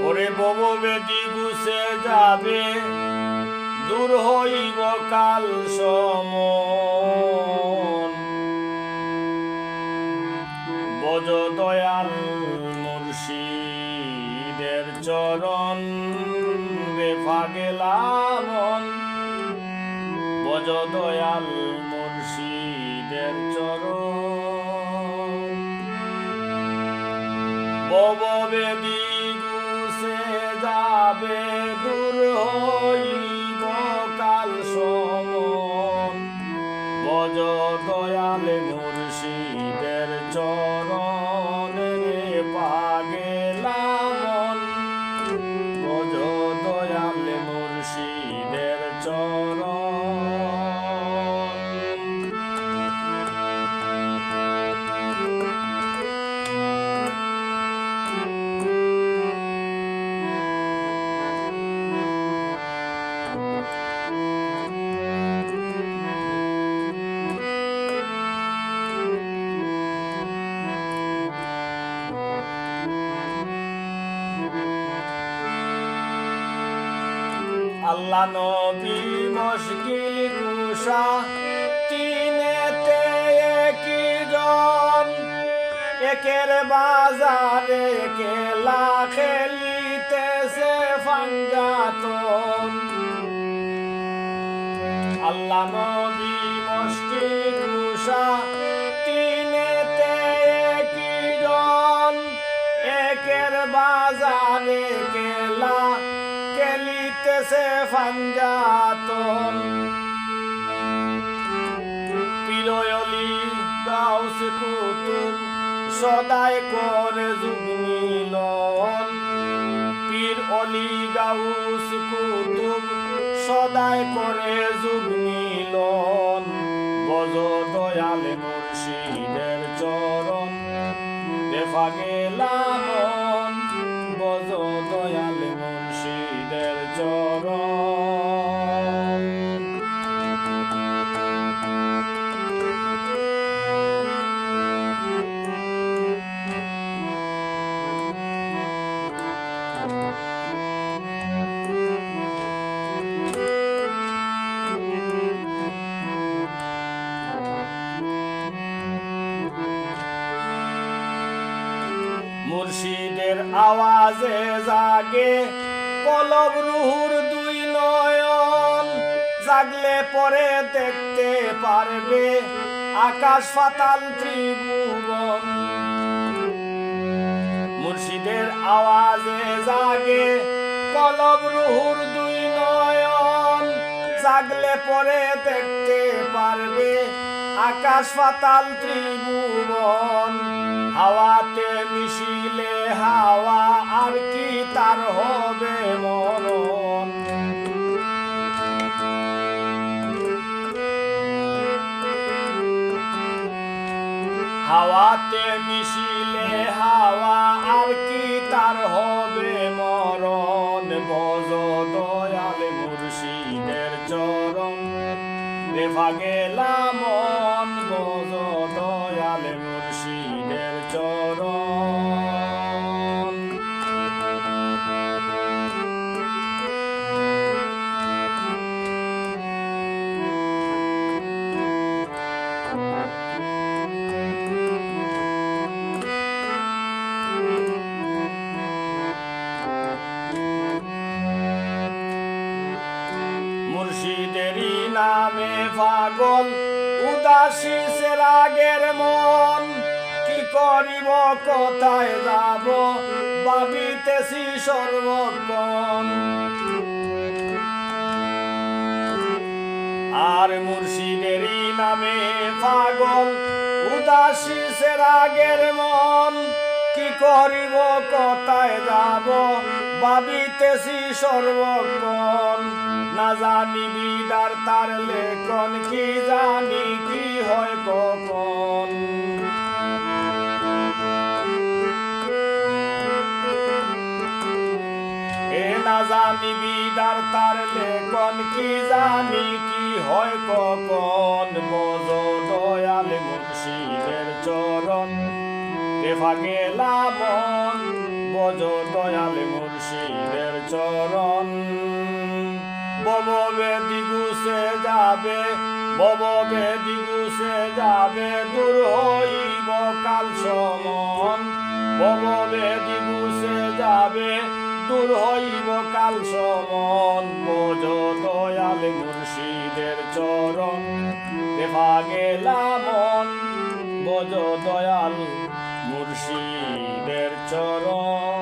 ওরে ভববেদী গুছে যাবে, দূর হইব কাল সমন। বজ দয়াল মুর্শিদের চরণ রে পাগেলামন। বজ দয়াল মুর্শিদের চরণ। ভববেদী গুছে যাবে, দূর হইব কাল সমন। বজ দয়াল মুর্শিদের চরণ রে পাগেলামন। বজ দয়াল মুর্শিদের চরণ। আল্লাহ নবী মুশকিল কুশা, তিনেতে একই জন। একের বাজারে খেলা খেলিতেছে ফাঙ্গাতন। আল্লাহ নবী মুশকিল কুশা, তিনেতে একই জন। একের বাজারে খেলা খেলিতেছে ফাঞ্জাতন। পীরয়লি গাউস কুতুব সদাই করে যুগ মিলন। পীর অলি গাউস কুতুব সদাই করে যুগ মিলন। বজ দয়াল মুর্শিদের চরণ রে পাগেলামন। বজ দয়াল মুর্শিদের চরণ। মুর্শিদের আওয়াজে জাগে কলব রুহুর দুই নয়ন। জাগলে পরে দেখতে পারবে আকাশ পাতাল ত্রিভুবন। মুর্শিদের আওয়াজে জাগে কলব রুহুর দুই নয়ন। জাগলে পরে দেখতে পারবে আকাশ পাতাল ত্রিভুবন। হাওয়াতে মিশিলে হাওয়া আর কি তার হবে মরণ। হাওয়াতে মিশিলে হাওয়া আর কি তার হবে মরণ। বজ দয়াল মুর্শিদের চরণ রে পাগেলামন। বজ দয়াল মুর্শিদের চরণ। মুর্শিদেরই নামে পাগল উদাসী রাগের মন। কি করিব কোথায় যাব ভাবিতেছি সর্বক্ষণ। আর মুর্শিদেরই নামে পাগল উদাসী রাগের মন। কি করিব কোথায় যাব ভাবিতেছি সর্বক্ষণ। না জানি বিদার তার লেখন, কি জানি কি হয় কখন। না জানি বিদার তার লেখন, কি জানি কি হয় কখন। বজ দয়াল মুর্শিদের চরণ রে পাগেলামন। বজ দয়াল মুর্শিদের চরণ বববেদি গুছে যাবে বববেদি গুছে যাবে দূর হইব কাল সমন বববেদি গুছে যাবে দূর হইব কাল সমন বজ দয়াল মুর্শিদের চরণ দেখা গেলাম মন বজ দয়াল মুর্শিদের চরণ